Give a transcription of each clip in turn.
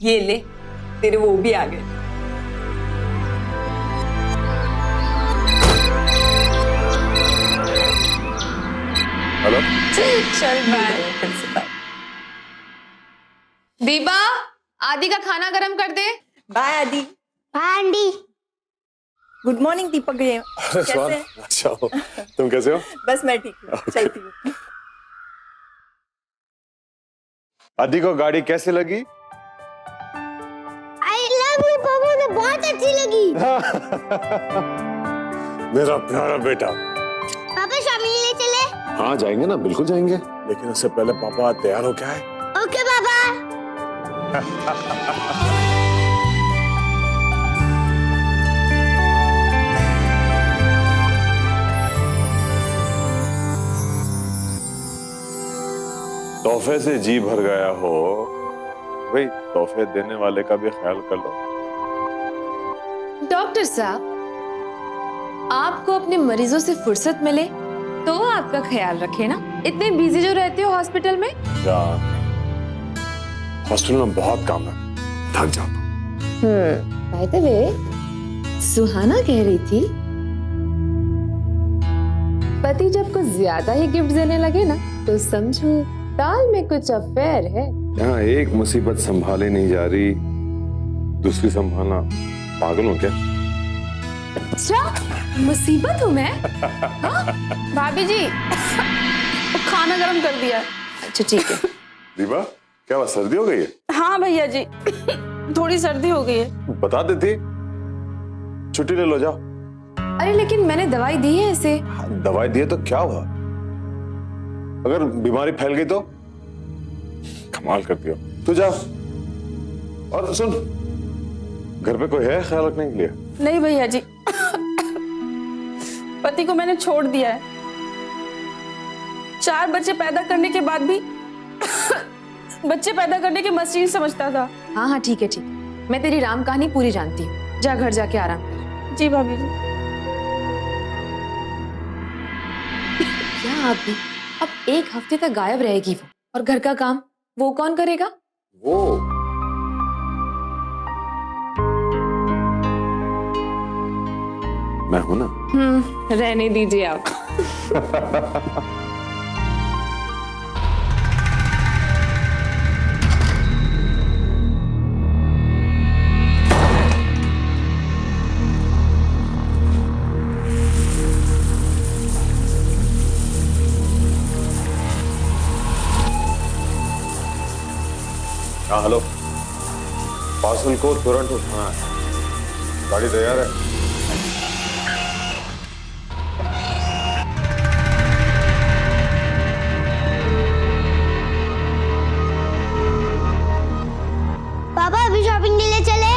ये ले, तेरे वो भी आ गए। हेलो, चल बाय। दीपा, आदि का खाना गरम कर दे। Bye Aadi. Bye aunty. Good morning Deepak ji. कैसे? अच्छा हो, तुम कैसे हो? बस मैं ठीक हूँ, चलती हूँ। आदि को गाड़ी कैसे लगी? आई लव यू पापा, मुझे बहुत अच्छी लगी। मेरा प्यारा बेटा। पापा शॉपिंग ले चले? हाँ जाएंगे ना, बिल्कुल जाएंगे, लेकिन उससे पहले पापा तैयार हो क्या है? ओके पापा। तोहफे से जी भर गया हो भाई, तोहफे देने वाले का भी ख्याल कर लो। डॉक्टर साहब, आपको अपने मरीजों से फुर्सत मिले तो आपका ख्याल रखे ना। इतने बिजी जो रहते हो हॉस्पिटल में। यार, हॉस्टल में बहुत काम है, थक जाता हूँ। बाय द वे, सुहाना कह रही थी पति जब कुछ ज्यादा ही गिफ्ट देने लगे ना तो समझो दाल में कुछ अफेयर है। यहाँ एक मुसीबत संभाले नहीं जा रही, दूसरी संभालना, पागल हो क्या? अच्छा, मुसीबत हूँ मैं? भाभी जी, खाना गरम कर दिया है। अच्छा ठीक है। दीपा, क्या बात, सर्दी हो गई है? हाँ भैया जी, थोड़ी सर्दी हो गई है। बता देती, छुट्टी ले लो, जाओ। अरे लेकिन मैंने दवाई दी है इसे। दवाई दी है तो क्या हुआ? अगर बीमारी फैल गई तो? कमाल करती हो तू, जा। और सुन, घर पे कोई है ख्याल रखने के लिए? नहीं भैया जी, पति को मैंने छोड़ दिया है। 4 बच्चे पैदा करने के बाद भी बच्चे पैदा करने की मशीन समझता था। हाँ हाँ ठीक है ठीक है, मैं तेरी राम कहानी पूरी जानती हूँ। जा घर जाके आराम कर। जी भाभी जी। क्या आप भी अब 1 हफ्ते तक गायब रहेगी वो, और घर का काम वो कौन करेगा? वो मैं हूं ना। रहने दीजिए आप। हाँ हेलो, पार्सल को तुरंत उठाना है, गाड़ी तैयार है। पापा अभी शॉपिंग के लिए चले?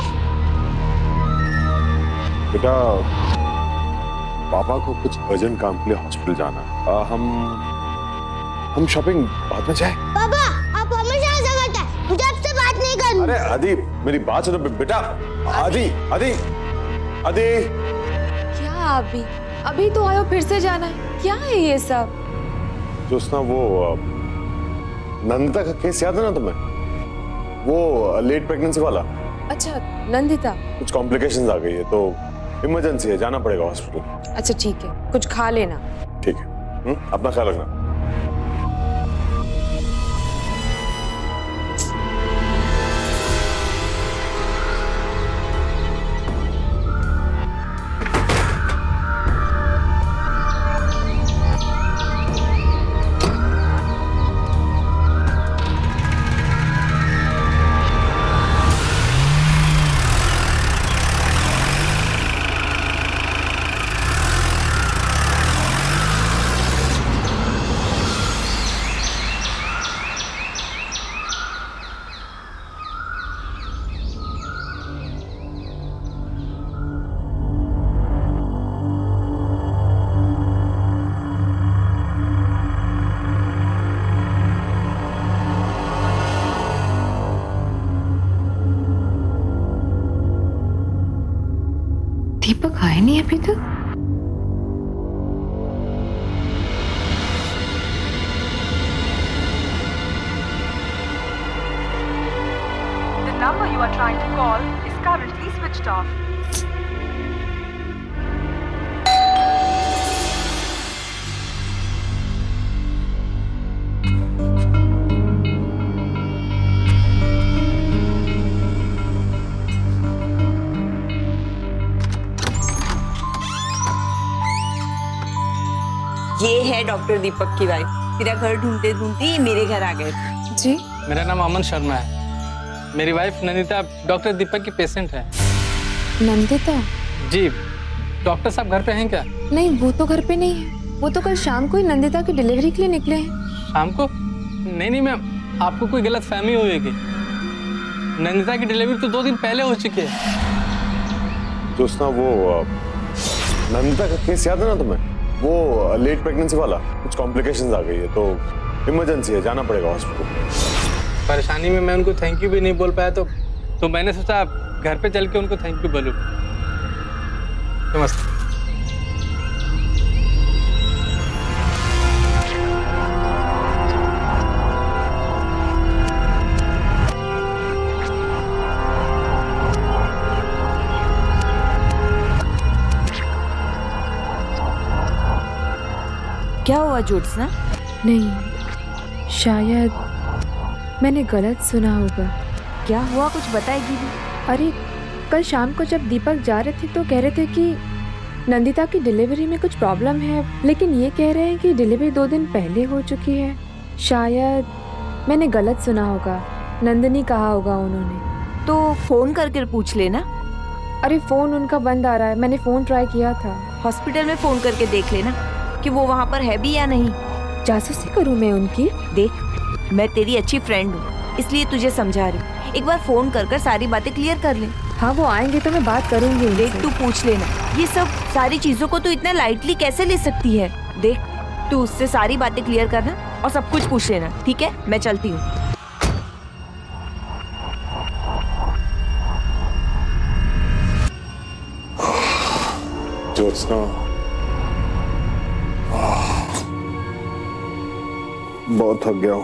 बेटा, पापा को कुछ अर्जेंट काम के लिए हॉस्पिटल जाना है। हम शॉपिंग बाद में जाए। पापा आप हमेशा ऐसा करते हैं, मुझे आपसे बात नहीं करनी। अरे आदि, मेरी बात सुनो बेटा। आदि आदि आदि, क्या आप भी अभी तो आयो, फिर से जाना है? क्या है ये सब? जोस्ना, वो नंदिता का केस याद है ना तुम्हें? वो लेट प्रेगनेंसी वाला। अच्छा नंदिता। कुछ कॉम्प्लिकेशंस आ गई है तो इमरजेंसी है, जाना पड़ेगा हॉस्पिटल। अच्छा ठीक है, कुछ खा लेना। ठीक है, अपना ख्याल रखना। दीपक आए नहीं अभी तक। The number you are switched off. ये है डॉक्टर दीपक की वाइफ। तेरा घर ढूंढते ढूंढते ये मेरे घर आ गए थे। जी मेरा नाम अमन शर्मा है। मेरी वाइफ नंदिता डॉक्टर दीपक की पेशेंट है। नंदिता? जी, डॉक्टर साहब घर पे हैं क्या? नहीं, वो तो घर पे नहीं है। वो तो कल शाम को ही नंदिता की डिलीवरी के लिए निकले हैं। शाम को? नहीं मैम, आपको कोई गलत फहमी होगी। नंदिता की डिलीवरी तो 2 दिन पहले हो चुकी है। दोस्ता वो नंदिता का केस याद है ना तुम्हें? वो लेट प्रेगनेंसी वाला, कुछ कॉम्प्लिकेशंस आ गई है तो इमरजेंसी है, जाना पड़ेगा हॉस्पिटल। परेशानी में मैं उनको थैंक यू भी नहीं बोल पाया तो मैंने सोचा घर पे चल के उनको थैंक यू बोलूं। नमस्ते। क्या हुआ ज्योत्सना? नहीं, शायद मैंने गलत सुना होगा। क्या हुआ, कुछ बताएगी भी? अरे कल शाम को जब दीपक जा रहे थे तो कह रहे थे कि नंदिता की डिलीवरी में कुछ प्रॉब्लम है, लेकिन ये कह रहे हैं कि डिलीवरी 2 दिन पहले हो चुकी है। शायद मैंने गलत सुना होगा, नंदिनी कहा होगा उन्होंने। तो फोन करके पूछ लेना। अरे फ़ोन उनका बंद आ रहा है, मैंने फ़ोन ट्राई किया था। हॉस्पिटल में फोन करके देख लेना कि वो वहाँ पर है भी या नहीं। जासूसी करूँ मैं उनकी? देख, मैं तेरी अच्छी फ्रेंड हूँ, इसलिए तुझे समझा रही हूँ। एक बार फोन कर सारी बातें क्लियर कर ले। हाँ, वो आएंगे तो मैं बात करूंगी उनसे। देख, तू पूछ लेना। ये सब सारी चीजों को तू इतना लाइटली कैसे ले सकती है? देख, तू उससे सारी बातें क्लियर करना और सब कुछ पूछ लेना, ठीक है? मैं चलती हूँ। ज्योत्सना, बहुत थक गया हूँ,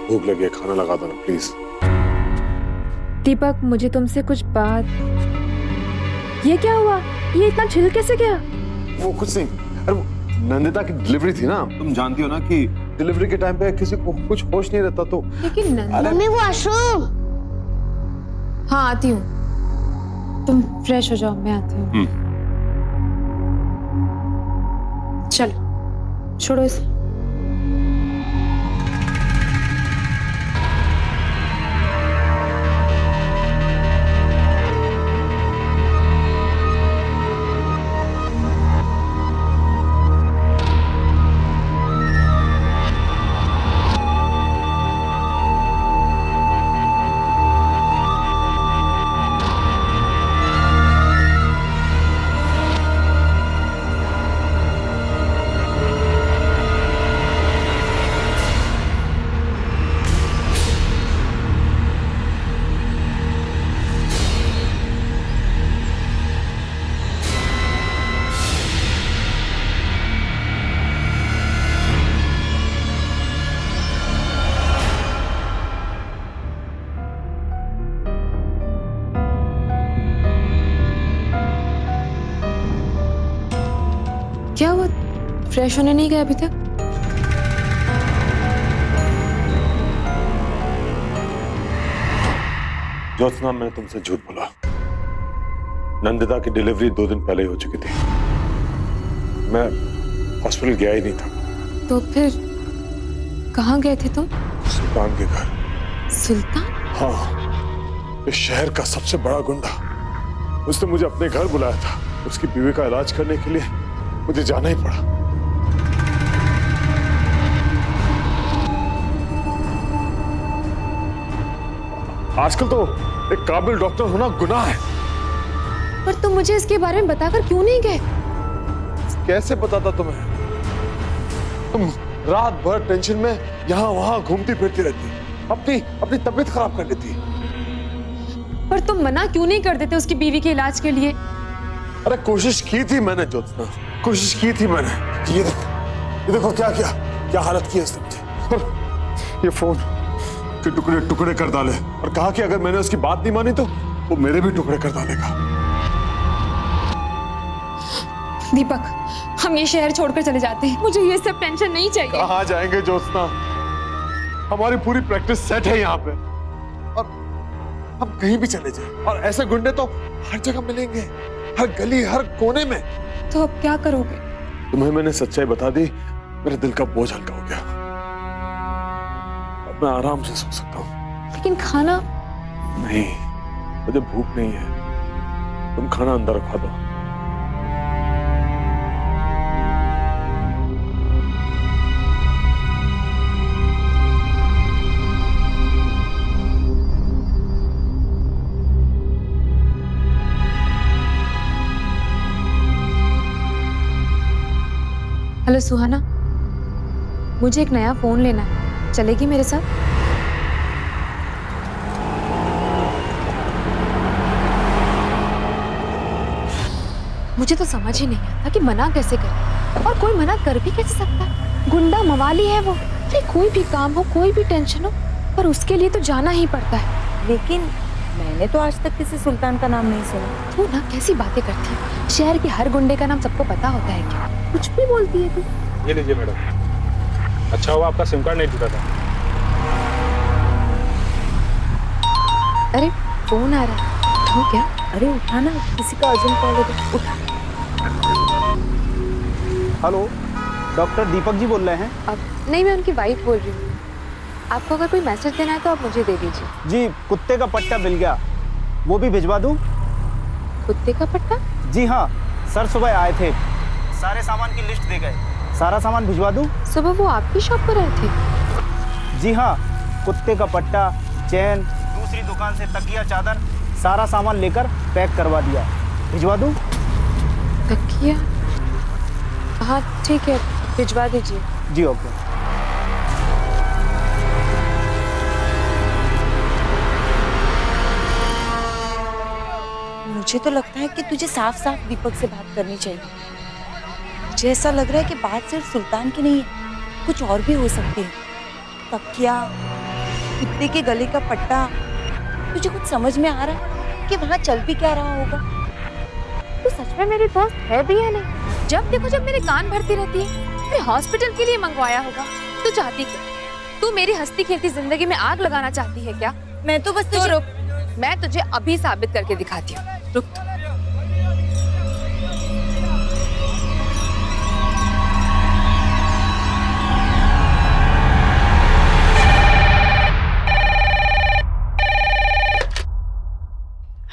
भूख लगी है, खाना लगा दो ना प्लीज। दीपक, मुझे तुमसे कुछ बात। ये क्या हुआ? ये इतना छिल कैसे गया? वो कुछ नहीं, अरे वो नंदिता की डिलीवरी थी ना, तुम जानती हो ना कि डिलीवरी के टाइम पे किसी को कुछ होश नहीं रहता तो। लेकिन मम्मी वॉशरूम। हाँ, आती हूँ। तुम फ्रेश हो जाओ, मैं आती हूँ। चलो, छोड़ो इसे। क्या हुआ? फ्रेश होने नहीं गए अभी तक? ज्योत्सना, मैंने तुमसे झूठ बोला। नंदिता की डिलीवरी 2 दिन पहले हो चुकी थी। मैं हॉस्पिटल गया ही नहीं था। तो फिर कहाँ गए थे तुम? सुल्तान के घर। सुल्तान? हाँ, इस शहर का सबसे बड़ा गुंडा। उसने मुझे अपने घर बुलाया था। उसकी बीवी का इलाज करने के लिए मुझे जाना ही पड़ा। आजकल तो एक काबिल डॉक्टर होना गुनाह है। पर तुम मुझे इसके बारे में बताकर क्यों नहीं गए? कैसे बताता तुम्हें? तुम रात भर टेंशन में यहाँ वहां घूमती फिरती रहती, अपनी तबीयत खराब कर लेती। पर तुम मना क्यों नहीं कर देते उसकी बीवी के इलाज के लिए? अरे कोशिश की थी मैंने ज्योत्सना, कोशिश की थी मैंने। ये देखो क्या हालत की है इसने मुझे। और ये फोन के टुकड़े टुकड़े कर डाले और कहा कि अगर मैंने उसकी बात नहीं मानी तो वो मेरे भी टुकड़े कर डालेगा। दीपक, हम ये शहर छोड़कर चले जाते हैं। मुझे ये सब टेंशन नहीं चाहिए। कहाँ जाएंगे ज्योत्सना? हमारी पूरी प्रैक्टिस सेट है यहाँ पे, और हम कहीं भी चले जाएं, और ऐसे गुंडे तो हर जगह मिलेंगे, हर गली, हर कोने में। तो अब क्या करोगे? तुम्हें मैंने सच्चाई बता दी, मेरे दिल का बोझ हल्का हो गया। अब मैं आराम से सो सकता हूँ। लेकिन खाना? नहीं, मुझे भूख नहीं है। तुम खाना अंदर रखवा दो। हेलो सुहाना, मुझे एक नया फोन लेना है, चलेगी मेरे साथ? मुझे तो समझ ही नहीं आता कि मना कैसे करें, और कोई मना कर भी कैसे सकता है? गुंडा मवाली है वो। अरे कोई भी काम हो, कोई भी टेंशन हो, पर उसके लिए तो जाना ही पड़ता है। लेकिन मैंने तो आज तक किसी सुल्तान का नाम नहीं सुना। तू ना कैसी बातें करती है? शहर के हर गुंडे का नाम सबको पता होता है क्या? कुछ भी बोलती है तू। ये लीजिए मैडम, अच्छा हुआ आपका सिम कार्ड नहीं टूटा था। अरे फोन आ रहा है, हो क्या? अरे उठाना, किसी का अर्जेंट कॉल है तो उठा। हेलो, डॉक्टर दीपक जी बोल रहे हैं? अब नहीं, मैं उनकी वाइफ बोल रही हूँ। आपको अगर कोई मैसेज देना है तो आप मुझे दे दीजिए। जी, कुत्ते का पट्टा मिल गया, वो भी भिजवा दूं? कुत्ते का पट्टा? जी हाँ, सर सुबह आए थे, सारे सामान की लिस्ट दे गए। सारा सामान भिजवा दूं? सुबह वो आपकी शॉप पर आए थे? जी हाँ, कुत्ते का पट्टा, चैन, दूसरी दुकान से तकिया, चादर, सारा सामान लेकर पैक करवा दिया। भिजवा दूं? तकिया? हाँ ठीक है, भिजवा दीजिए। जी ओके। मुझे तो लगता है कि तुझे साफ साफ दीपक से बात करनी चाहिए। मुझे ऐसा लग रहा है कि बात सिर्फ सुल्तान की नहीं है, कुछ और भी हो सकती है। तकिया, कुत्ते के गले का पट्टा, तुझे कुछ समझ में आ रहा है कि वहाँ चल भी क्या रहा होगा? तू सच में मेरी दोस्त है भी या नहीं? जब देखो जब मेरे कान भरती रहती है। मैं हॉस्पिटल के लिए मंगवाया होगा। तू चाहती क्या? तू मेरी हंसती खेलती जिंदगी में आग लगाना चाहती है क्या? मैं तो बस तो रुक, मैं तुझे अभी साबित करके दिखाती हूँ। रुक तू।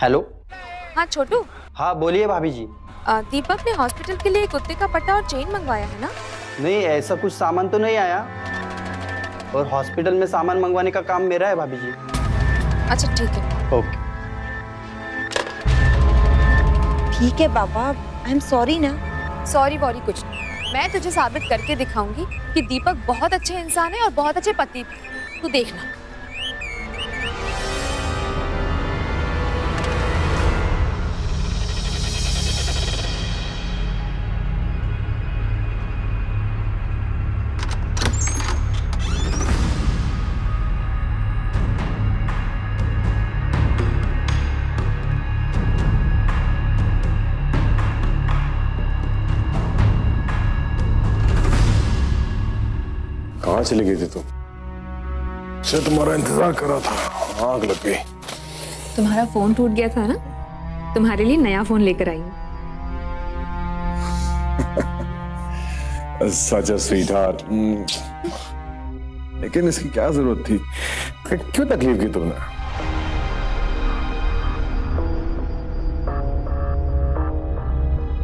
हेलो। हाँ छोटू, हाँ बोलिए भाभी जी। दीपक ने हॉस्पिटल के लिए कुत्ते का पट्टा और चेन मंगवाया है ना? नहीं, ऐसा कुछ सामान तो नहीं आया, और हॉस्पिटल में सामान मंगवाने का काम मेरा है भाभी जी। अच्छा ठीक है। ओके। ठीक है बाबा, आई एम सॉरी ना। सॉरी वॉरी कुछ नहीं, मैं तुझे साबित करके दिखाऊंगी कि दीपक बहुत अच्छे इंसान है और बहुत अच्छे पति भी। तू देखना। कहाँ चली गई थी तुम? से तुम्हारा इंतजार कर रहा था, आग लग गई। तुम्हारा फोन टूट गया था ना, तुम्हारे लिए नया फोन लेकर आई हूँ। सच अ स्वीटहार्ट। लेकिन इसकी क्या जरूरत थी? क्यों तकलीफ की तुमने?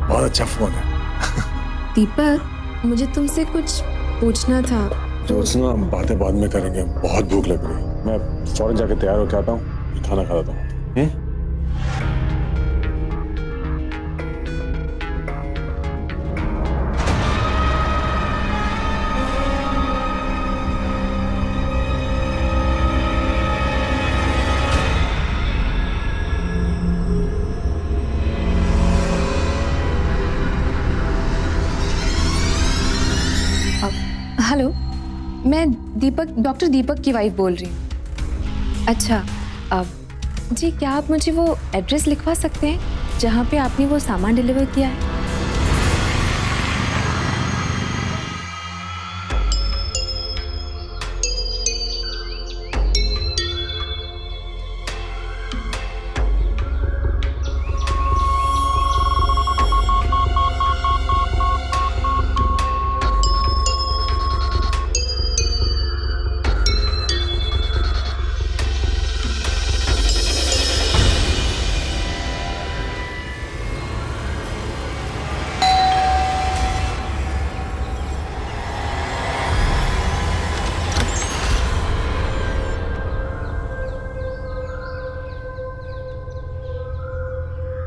बहुत अच्छा फोन है। दीपक, मुझे तुमसे कुछ पूछना था। ज्योत्सना, बातें बाद में करेंगे, बहुत भूख लग रही है। मैं फौरन जाके तैयार होके आता हूँ, खाना खा लेता हूँ। हेलो, मैं डॉक्टर दीपक की वाइफ बोल रही हूँ। अच्छा, अब जी क्या आप मुझे वो एड्रेस लिखवा सकते हैं जहाँ पे आपने वो सामान डिलीवर किया है?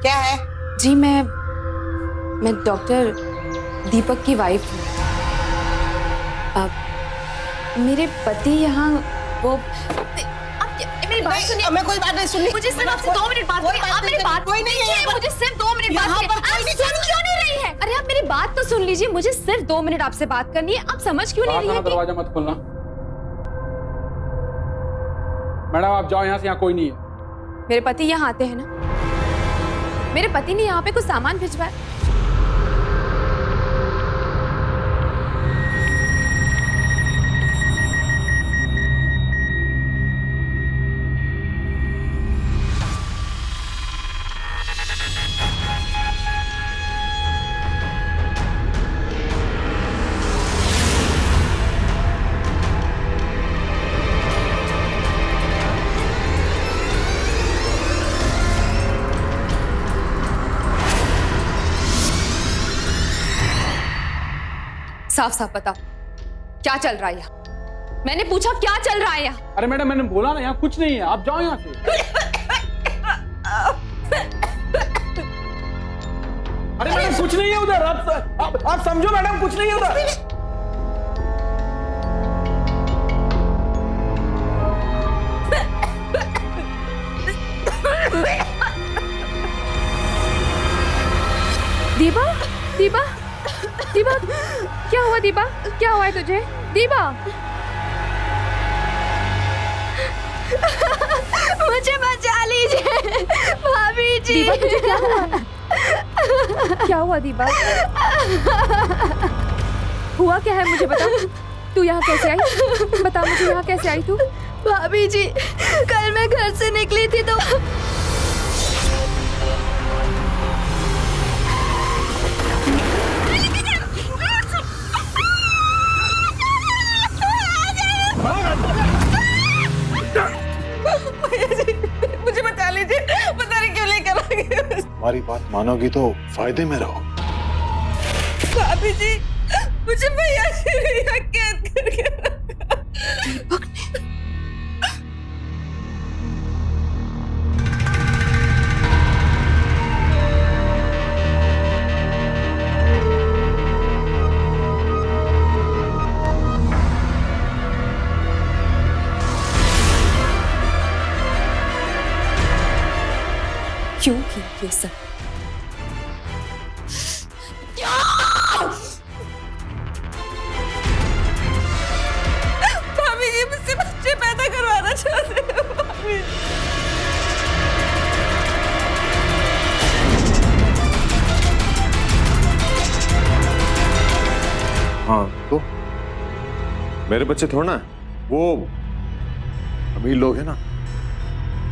क्या है? जी मैं डॉक्टर दीपक की वाइफ हूँ। अब मेरे पति यहाँ वो मेरी बात सुनिए। मैं कोई बात नहीं सुननी। मुझे सिर्फ आपसे 2 मिनट बात करनी है। आप मेरी बात कोई नहीं है। मुझे सिर्फ 2 मिनट बात करनी है। आप सुन क्यों नहीं रही है? अरे आप मेरी बात तो सुन लीजिए। मुझे सिर्फ 2 मिनट आपसे बात करनी है। आप समझ क्यों नहीं रही है? दरवाजा मत खोलना। मैडम आप जाओ यहाँ से, यहाँ कोई नहीं है। मेरे पति यहाँ आते हैं ना? मेरे पति ने यहाँ पे कुछ सामान भिजवाया। साफ साफ बताओ क्या चल रहा है यहाँ? मैंने पूछा क्या चल रहा है यहाँ? अरे मैडम मैंने बोला ना, यहाँ कुछ नहीं है, आप जाओ यहाँ से। अरे मैडम कुछ नहीं है उधर, आप समझो मैडम, कुछ नहीं है उधर। दीपा, दीपा, दीपा, क्या हुआ दीपा? क्या हुआ है तुझे? दीपा, मुझे बचा लीजिए भाभी जी। दीपा तुझे क्या हुआ? क्या हुआ दीपा? हुआ क्या है मुझे बता। तू यहाँ कैसे आई? बता मुझे, यहाँ कैसे आई तू? भाभी जी, कल मैं घर से निकली थी तो मुझे बचा लीजिए, पता नहीं क्यों लेकर आ गए। हमारी बात मानोगी तो फायदे में रहो। भाभी जी, मुझे भैया से कैद करके रखा। दीपक ने? क्यों की ये सब? भाभी जी मुझसे बच्चे पैदा करवाना चाहते हैं। भाभी हाँ तो मेरे बच्चे थोड़ा ना, वो अमीर लोग हैं ना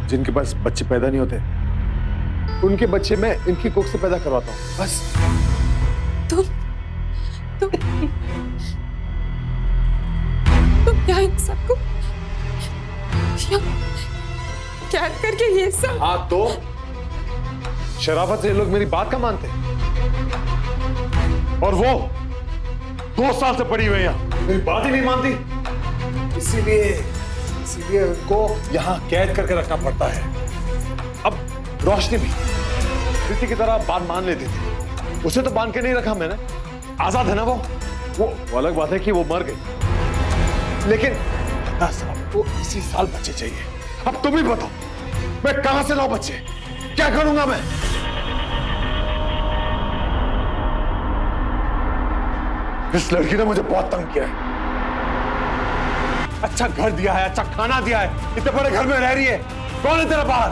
जिनके पास बच्चे पैदा नहीं होते, उनके बच्चे मैं इनकी कोख से पैदा करवाता हूँ बस। तुम क्या इन सबको क्या करके ये सब? हाँ तो शराफत से ये लोग मेरी बात का मानते, और वो 2 साल से पड़ी हुई है यहाँ, मेरी बात ही नहीं मानती। इसीलिए उनको यहाँ कैद करके रखना पड़ता है। अब रोशनी भी प्रीति की तरह बात मान लेती थी, उसे तो बांध के नहीं रखा मैंने, आजाद है ना वो अलग बात है कि वो मर गई, लेकिन साहब को इसी साल बच्चे चाहिए। अब तुम ही बताओ मैं कहां से लाऊं बच्चे, क्या करूंगा मैं? इस लड़की ने मुझे बहुत तंग किया है। अच्छा घर दिया है, अच्छा खाना दिया है, इतने बड़े घर में रह रही है, कौन है तेरा बाहर?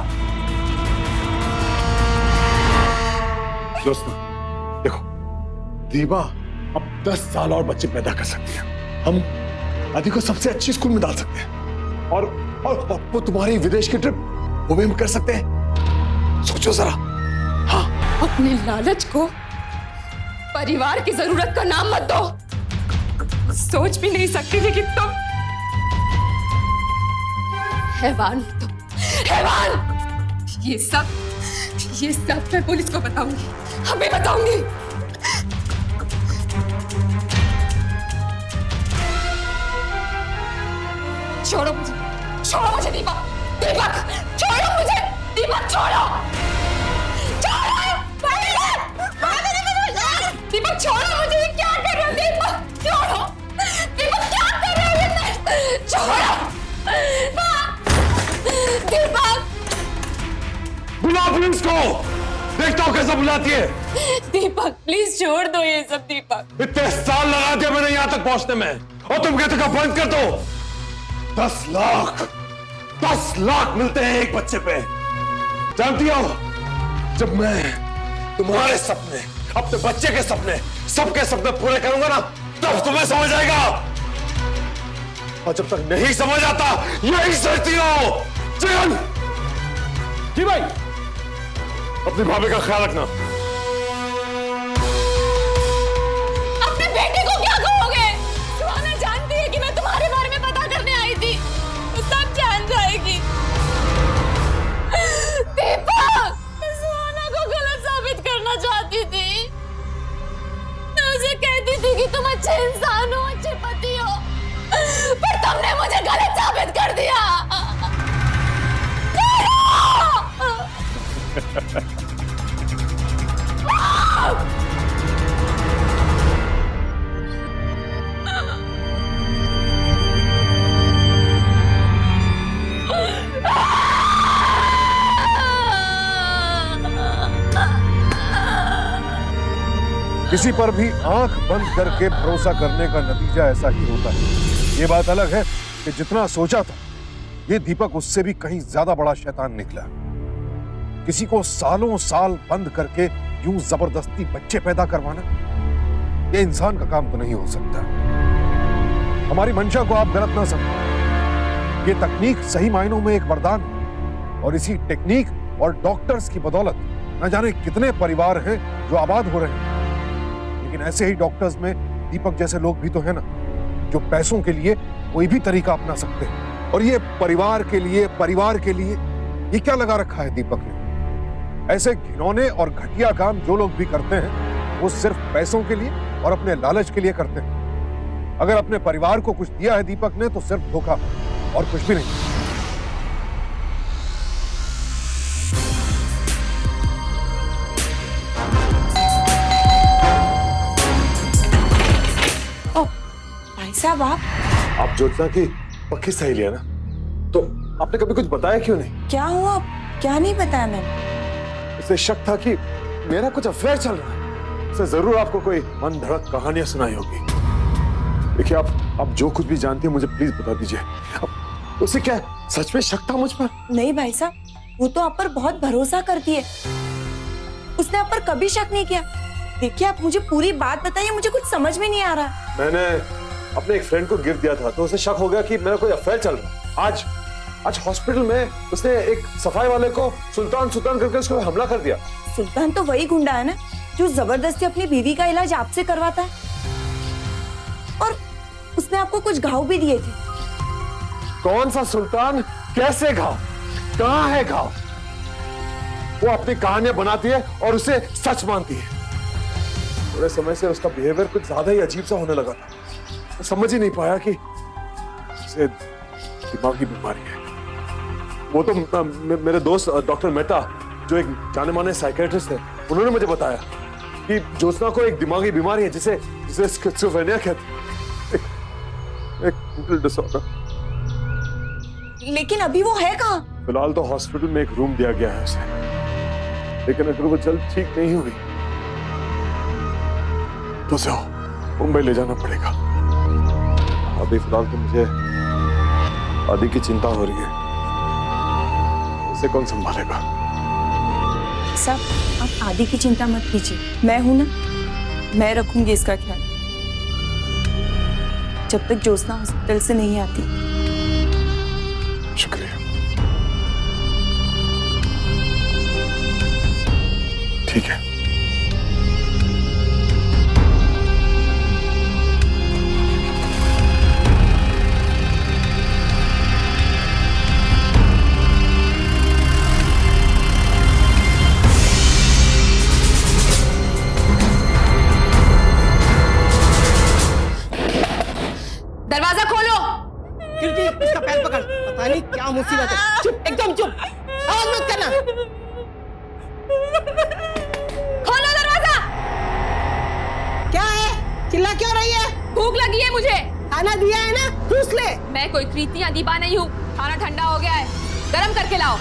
दोस्तों देखो, दीपा अब 10 साल और बच्चे पैदा कर सकती है। हम आदि को सबसे अच्छी स्कूल में डाल सकते हैं और वो तुम्हारी विदेश की ट्रिप वो भी हम कर सकते हैं। सोचो जरा। हाँ, अपने लालच को परिवार की जरूरत का नाम मत दो। सोच भी नहीं सकती थी कि तुम हैवान हो, तुम हैवान। ये सब मैं पुलिस को बताऊंगी, हमें बताऊंगी। छोड़ो मुझे दीपक, छोड़ो मुझे, दीपक छोड़ो, दीपक छोड़ो मुझे। ये क्या कर रहे हो दीपक? छोड़ो दीपक, क्या कर रहे हो ये? छोड़ो दीपक। बुला पुलिस को, देखता हूँ कैसा बुलाती है। दीपक प्लीज छोड़ दो ये सब। दीपक इतने साल लगा दिया मैंने यहाँ तक पहुंचने में और तुम कहते हो बंद कर दो। 10 लाख मिलते हैं एक बच्चे पे। जानती हो, जब मैं तुम्हारे सपने, अपने बच्चे के सपने, सबके सपने पूरे करूंगा ना, तब तुम्हें समझ आएगा। और जब तक नहीं समझ आता, यही सोचती हो। चल जी भाई। अपनी भाभी का ख्याल रखना। अपने बेटे को क्या कहोगे? सुहाना जानती है कि मैं तुम्हारे बारे में पता करने आई थी, वो सब जान जाएगी। दीपक, मैं सुहाना को गलत साबित करना चाहती थी। मैं उसे कहती थी कि तुम अच्छे इंसान हो, अच्छे पति हो, पर तुमने मुझे गलत साबित कर दिया। किसी पर भी आंख बंद करके भरोसा करने का नतीजा ऐसा ही होता है। ये बात अलग है कि जितना सोचा था, ये दीपक उससे भी कहीं ज्यादा बड़ा शैतान निकला। किसी को सालों साल बंद करके यूं जबरदस्ती बच्चे पैदा करवाना, ये इंसान का काम तो नहीं हो सकता। हमारी मंशा को आप गलत ना समझें। ये तकनीक सही मायनों में एक वरदान है और इसी टेक्निक और डॉक्टर्स की बदौलत न जाने कितने परिवार हैं जो आबाद हो रहे हैं। लेकिन ऐसे ही डॉक्टर्स में दीपक जैसे लोग भी तो है ना, जो पैसों के लिए कोई भी तरीका अपना सकते हैं। और ये परिवार के लिए ये क्या लगा रखा है दीपक ने? ऐसे घिनौने और घटिया काम जो लोग भी करते हैं, वो सिर्फ पैसों के लिए और अपने लालच के लिए करते हैं। अगर अपने परिवार को कुछ दिया है दीपक ने, तो सिर्फ धोखा और कुछ भी नहीं। भाई साहब, आप ज्योत्सना की पक्की सहेली है ना, तो आपने कभी कुछ बताया क्यों नहीं? क्या हुआ? क्या नहीं बताया मैंने? उसे शक था कि मेरा कुछ अफेयर चल रहा है। उसे जरूर आपको कोई मन धड़क कहानियां सुनाई होगी। देखिए, आप जो कुछ भी जानती हैं मुझे प्लीज बता दीजिए। उसे क्या सच में शक था मुझ पर? नहीं भाई साहब, वो तो आप पर बहुत भरोसा करती है। उसने आप पर कभी शक नहीं किया। देखिए, आप मुझे पूरी बात बताइए, मुझे कुछ समझ में नहीं आ रहा। मैंने अपने एक फ्रेंड को गिफ्ट दिया था, तो उसे शक हो गया कि मेरा कोई अफेयर चल रहा है। आज हॉस्पिटल में उसने एक सफाई वाले को सुल्तान करके उसको हमला कर दिया। सुल्तान तो वही गुंडा है ना, जो जबरदस्ती अपनी बीवी का इलाज आपसे करवाता है। और उसने आपको कुछ घाव भी दिए थे। कौन सा सुल्तान? कैसे घाव? कहाँ है घाव? वो अपनी कहानियां बनाती है और उसे सच मानती है। थोड़े समय से उसका बिहेवियर कुछ ज्यादा ही अजीब सा होने लगा था। मैं समझ ही नहीं पाया कि उसे दिमागी बीमारी है। वो तो मेरे दोस्त डॉक्टर मेहता, जो एक जाने माने साइकियाट्रिस्ट है, उन्होंने मुझे बताया कि ज्योत्सना को एक दिमागी बीमारी है जिसे स्किज़ोफ्रेनिया कहते हैं, एक मेंटल डिसऑर्डर। लेकिन अभी वो है कहाँ? फिलहाल तो हॉस्पिटल में एक रूम दिया गया है उसे, लेकिन अगर वो जल्द ठीक नहीं हुई तो उसे मुंबई ले जाना पड़ेगा। अभी फिलहाल तो मुझे आदि की चिंता हो रही है, उसे कौन संभालेगा? साहब आप आदि की चिंता मत कीजिए, मैं हूं ना, मैं रखूंगी इसका ख्याल जब तक ज्योत्सना हॉस्पिटल से नहीं आती। शुक्रिया। ठीक है। दरवाजा खोलो। कीर्ति इसका पैर पकड़, पता नहीं क्या मुसीबत है। चुप, एकदम चुप, आवाज मत करना। खोलो दरवाजा। क्या है, चिल्ला क्यों रही है? भूख लगी है मुझे। खाना दिया है ना, ठूस ले। मैं कोई कृति या दीपा नहीं हूँ। खाना ठंडा हो गया है, गरम करके लाओ।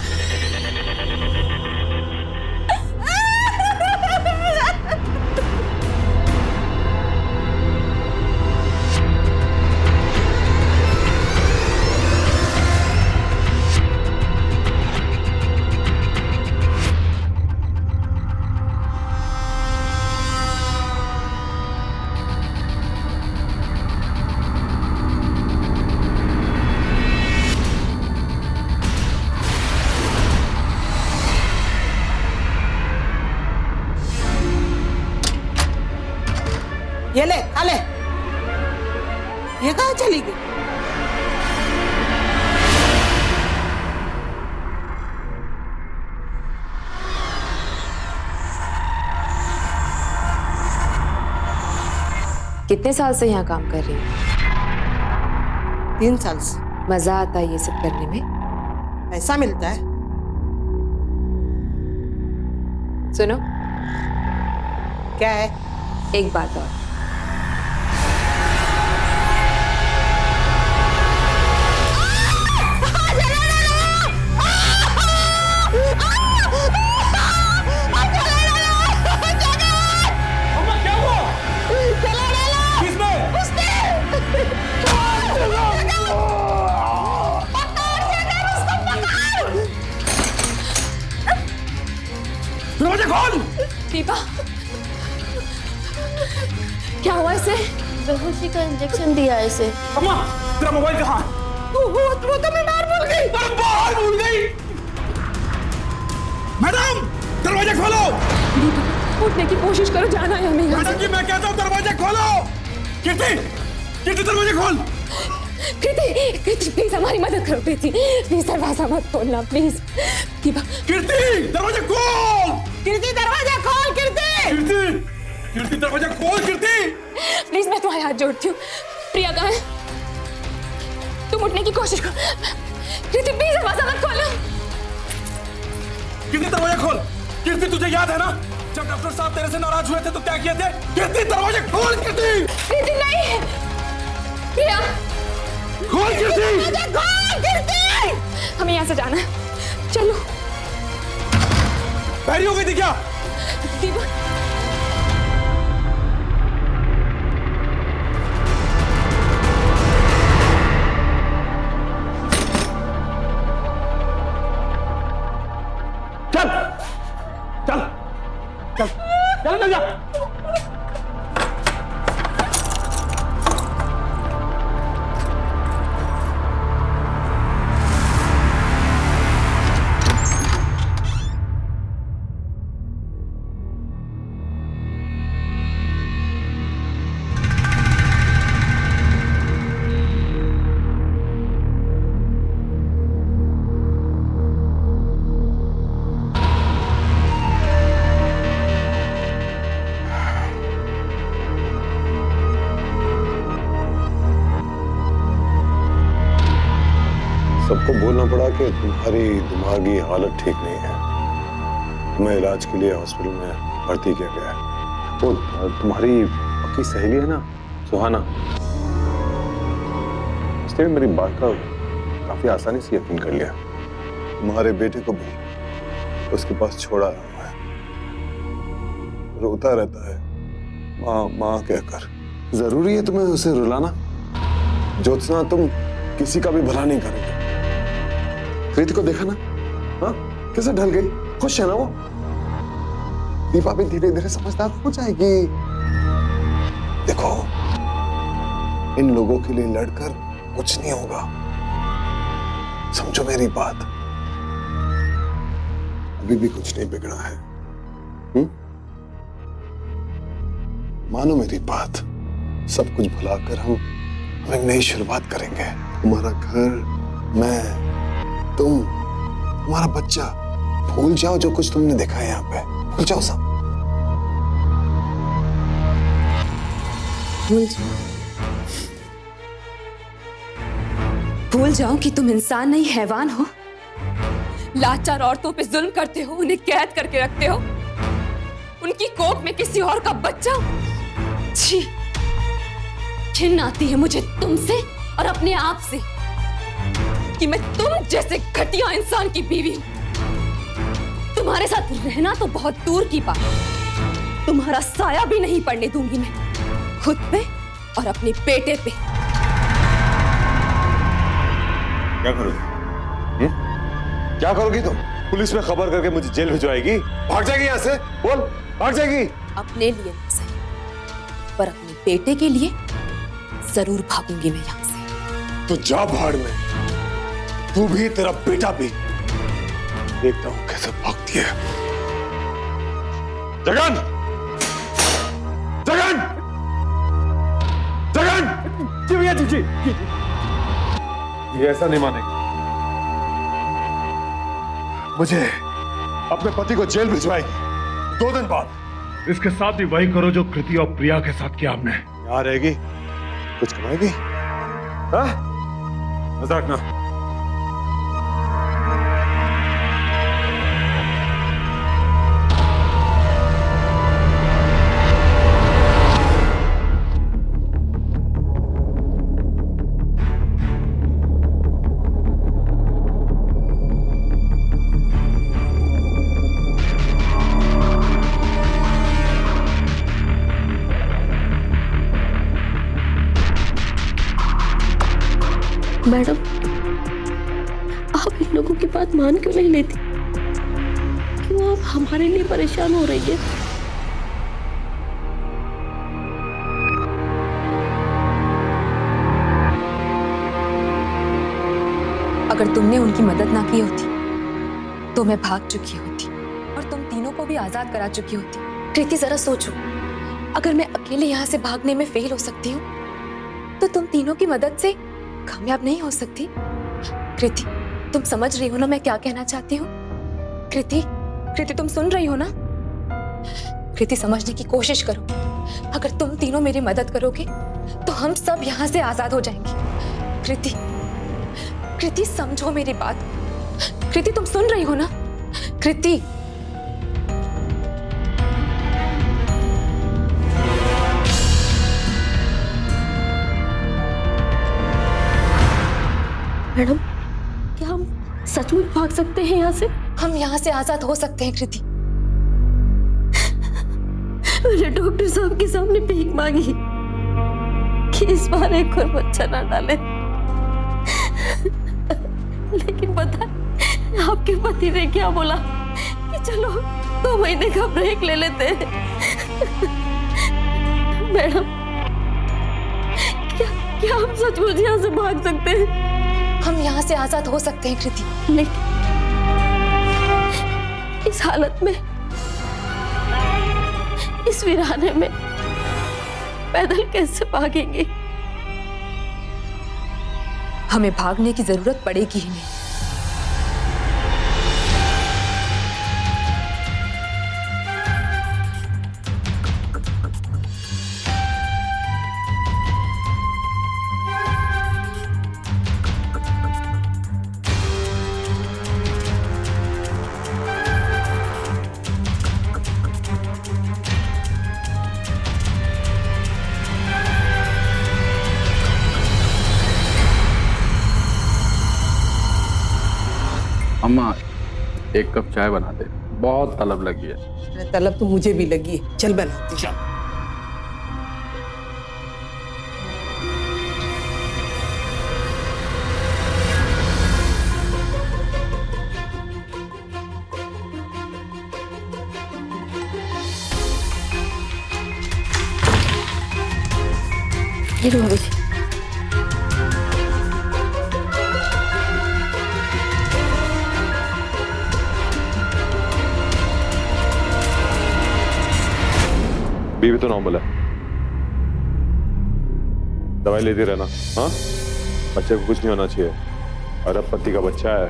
ये ले, खा ले। ये कहाँ चली गई? कितने साल से यहाँ काम कर रही हो? 3 साल से। मजा आता है ये सब करने में? पैसा मिलता है। सुनो, क्या है? एक बात और। अम्मा क्या हुआ? किसमें? दरवाजा खोल। दीपा, क्या हुआ इसे? बेहोशी का इंजेक्शन दिया है इसे। अम्मा तेरा मोबाइल कहाँ है? वो तो मैं बाहर भूल गई। अरे बाहर भूल गई। मैडम दरवाजा खोलो। उठने की कोशिश करो, जाना है हमें यहाँ मैडम जी मैं कहता हूँ दरवाजा खोलो। कीर्ति, कीर्ति दरवाजा खोल। कृति, कृति प्लीज हमारी मदद करो। कृति प्लीज दरवाजा मत खोलना प्लीज। दीपा, कीर्ति दरवाजा खोल। कीर्ति दरवाजा खोल। कीर्ति, कीर्ति, कीर्ति दरवाजा खोल। कीर्ति प्लीज मैं तुम्हारे हाथ जोड़ती हूँ। प्रिया कहाँ है? तुम उठने की कोशिश करो। कृति प्लीज दरवाजा मत खोलो। कीर्ति दरवाजा खोल। कीर्ति तुझे याद है ना जब डॉक्टर साहब तेरे से नाराज हुए थे तो क्या किए थे? कीर्ति दरवाजा खोल। कीर्ति कृति नहीं, प्रिया खोल। कीर्ति कीर्ति, हमें यहाँ से जाना है, चलो। पैरी हो गई थी क्या? दीपा, चल चल चल चल चल जा। सबको बोलना पड़ा कि तुम्हारी दिमागी हालत ठीक नहीं है, तुम्हें इलाज के लिए हॉस्पिटल में भर्ती किया गया है। तो तुम्हारी पक्की सहेली है ना सुहाना, उसने मेरी बात का काफी आसानी से यकीन कर लिया। तुम्हारे बेटे को भी उसके पास छोड़ा हुआ है, रोता रहता है माँ माँ कहकर। जरूरी है तुम्हें उसे रुलाना? ज्योत्सना तुम किसी का भी भला नहीं करेंगे। कृति को देखा ना, हाँ कैसे ढल गई, खुश है ना वो। दीपा भी धीरे धीरे समझदार हो जाएगी। देखो इन लोगों के लिए लड़कर कुछ नहीं होगा, समझो मेरी बात। अभी भी कुछ नहीं बिगड़ा है। मानो मेरी बात, सब कुछ भुलाकर हम एक नई शुरुआत करेंगे। तुम्हारा घर, मैं, तुम, तुम्हारा बच्चा, भूल जाओ जो कुछ तुमने देखा है यहाँ पे, भूल जाओ सब। भूल जाओ कि तुम इंसान नहीं हैवान हो। लाचार औरतों पे जुल्म करते हो, उन्हें कैद करके रखते हो, उनकी कोख में किसी और का बच्चा। छी, घिन आती है मुझे तुमसे और अपने आप से कि मैं तुम जैसे घटिया इंसान की बीवी हूं। तुम्हारे साथ रहना तो बहुत दूर की बात, तुम्हारा साया भी नहीं पड़ने दूंगी मैं खुद पे और अपने बेटे पे। क्या करोगी? क्या करोगी तुम? पुलिस में खबर करके मुझे जेल भिजवाएगी? भाग जाएगी यहाँ से? बोल, भाग जाएगी? अपने लिए नहीं सही, पर अपने बेटे के लिए जरूर भागूंगी मैं यहाँ से। तो जा भाड़ में, तू भी तेरा बेटा भी। देखता हूँ कैसे भागती है। जगन! जगन! जगन! जी भैया, जी। ये ऐसा नहीं मानेगी। मुझे अपने पति को जेल भिजवाएगी 2 दिन बाद। इसके साथ भी वही करो जो कृति और प्रिया के साथ किया आपने। यहाँ रहेगी, कुछ कमाएगी? हाँ? मजाक ना। मैडम, आप इन लोगों की बात मान क्यों नहीं लेती? क्यों आप हमारे लिए परेशान हो रही है? अगर तुमने उनकी मदद ना की होती तो मैं भाग चुकी होती और तुम तीनों को भी आजाद करा चुकी होती। कृति, जरा सोचो, अगर मैं अकेले यहाँ से भागने में फेल हो सकती हूँ तो तुम तीनों की मदद से कामयाब नहीं हो सकती। कृति, तुम समझ रही हो ना मैं क्या कहना चाहती हूँ? कृति, तुम सुन रही हो ना? कृति, समझने की कोशिश करो। अगर तुम तीनों मेरी मदद करोगे तो हम सब यहाँ से आजाद हो जाएंगे। कृति, समझो मेरी बात। कृति, तुम सुन रही हो ना? कृति, मैडम, क्या हम सचमुच भाग सकते हैं यहाँ से? हम यहाँ से आजाद हो सकते हैं कृति। मैंने डॉक्टर साहब के सामने भीख मांगी कि इस बार एक और बच्चा ना डाले, लेकिन पता है आपके पति ने क्या बोला कि चलो 2 महीने का ब्रेक ले लेते हैं। मैडम, क्या हम सचमुच यहाँ से भाग सकते हैं? हम यहाँ से आजाद हो सकते हैं कृति, लेकिन इस हालत में, इस वीराने में पैदल कैसे भागेंगे? हमें भागने की जरूरत पड़ेगी ही नहीं। अम्मा, 1 कप चाय बना दे, बहुत तलब लगी है। तलब तो मुझे भी लगी है, चल बनाती हूँ। ये लो भाभी जी। बीवी तो नॉर्मल है, दवाई लेती रहना। हाँ, बच्चे को कुछ नहीं होना चाहिए। अरबपति का बच्चा है,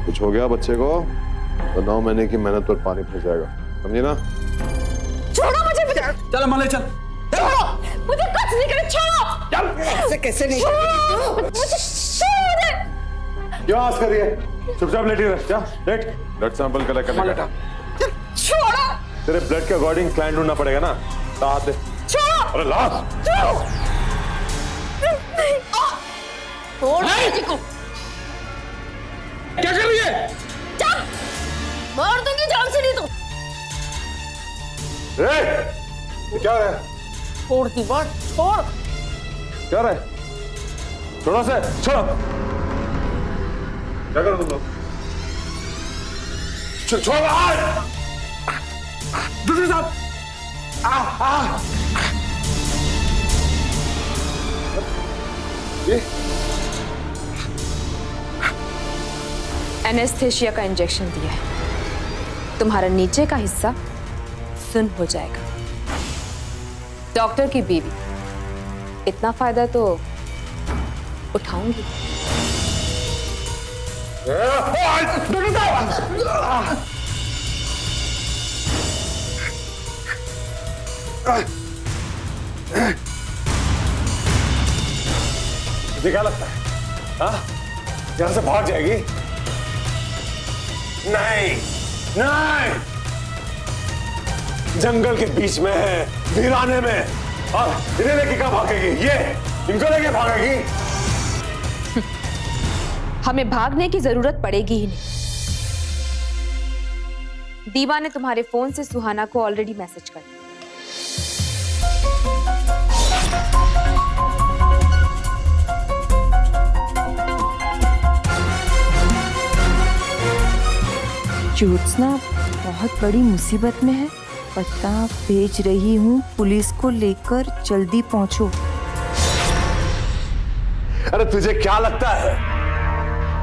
कुछ हो गया बच्चे को तो 9 महीने की मेहनत पर पानी फिर जाएगा, समझी ना? छोड़ो मुझे, चल अमले चल। मुझे कुछ नहीं करे, छोड़ो। ऐसे कैसे नहीं मुझे छोड़ो। क्यों आस कर रही है? चुपचाप लेटी रह, जा लेट। ब्लड सैंपल कलेक्ट करने का। छोड़ो। तेरे ब्लड के अकॉर्डिंग क्लाइंट ढूंढना पड़ेगा ना, लात दे। छोड़ो। अरे लात। छोड़ो मुझे को। क्या कर रही है? चल, मार दूंगी जान से नहीं तो। ए, ये क्या है? छोड़ दी बात, छोड़। क्या रहा है? छोड़ो से, छोड़ो। क्या करो तुम लोग? छोड़ो बाहर। दूसरे साहब। ये एनेस्थेशिया का इंजेक्शन दिया है, तुम्हारा नीचे का हिस्सा सुन्न हो जाएगा। डॉक्टर की बीवी, इतना फायदा तो उठाऊंगी। मुझे क्या लगता है? हाँ, यहां से भाग जाएगी? नहीं, नहीं, जंगल के बीच में है, वीराने में, और इन्हें लेके कहाँ भागेगी? ये इनको लेके भागेगी? हमें भागने की जरूरत पड़ेगी ही नहीं। दीवा ने तुम्हारे फोन से सुहाना को ऑलरेडी मैसेज कर दिया। ज्योत्सना बहुत बड़ी मुसीबत में है, पता भेज रही हूँ, पुलिस को लेकर जल्दी पहुंचो। अरे तुझे क्या लगता है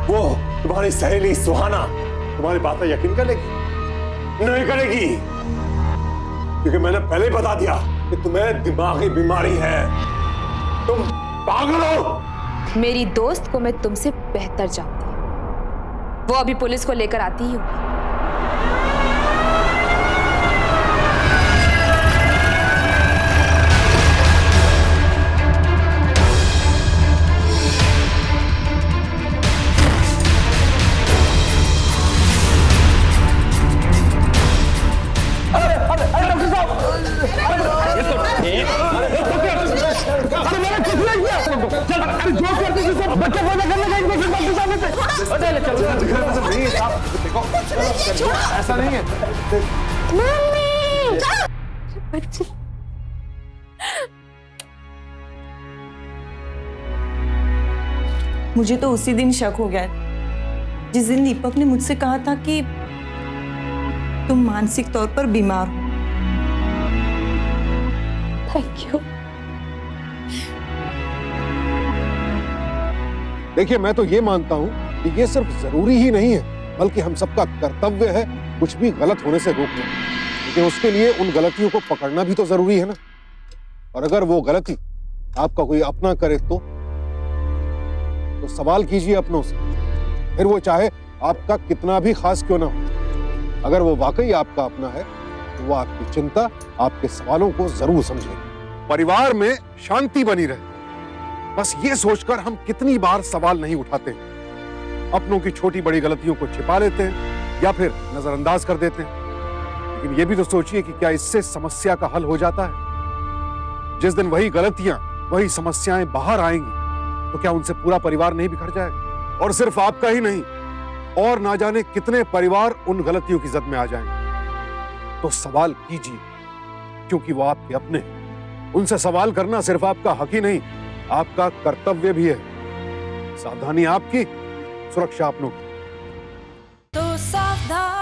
वो तुम्हारी सहेली सुहाना तुम्हारी बात पर यकीन करेगी? नहीं करेगी, क्योंकि मैंने पहले ही बता दिया कि तुम्हें दिमागी बीमारी है, तुम पागल हो। मेरी दोस्त को मैं तुमसे बेहतर जानती हूँ, वो अभी पुलिस को लेकर आती ही होगी। ऐसा नहीं है। मुझे तो उसी दिन शक हो गया जिस दिन दीपक ने मुझसे कहा था कि तुम मानसिक तौर पर बीमार हो। Thank you. देखिए, मैं तो ये मानता हूं कि ये सिर्फ जरूरी ही नहीं है, बल्कि हम सबका कर्तव्य है कुछ भी गलत होने से रोकना। लेकिन उसके लिए उन गलतियों को पकड़ना भी तो जरूरी है ना। और अगर वो गलती आपका कोई अपना करे तो सवाल कीजिए अपनों से, फिर वो चाहे आपका कितना भी खास क्यों ना हो। अगर वो वाकई आपका अपना है तो वो आपकी चिंता, आपके सवालों को जरूर समझेगा। परिवार में शांति बनी रहे, बस ये सोचकर हम कितनी बार सवाल नहीं उठाते हैं। अपनों की छोटी बड़ी गलतियों को छिपा लेते हैं या फिर नजरअंदाज कर देते हैं। लेकिन ये भी तो सोचिए कि क्या इससे समस्या का हल हो जाता है? जिस दिन वही गलतियां, वही समस्याएं बाहर आएंगी तो क्या उनसे पूरा परिवार नहीं बिखर जाएगा? और सिर्फ आपका ही नहीं, और ना जाने कितने परिवार उन गलतियों की जद में आ जाएंगे। तो सवाल कीजिए, क्योंकि वो आपके अपने हैं। उनसे सवाल करना सिर्फ आपका हक ही नहीं, आपका कर्तव्य भी है। सावधानी आपकी, सुरक्षा अपनों की। तो सावधान।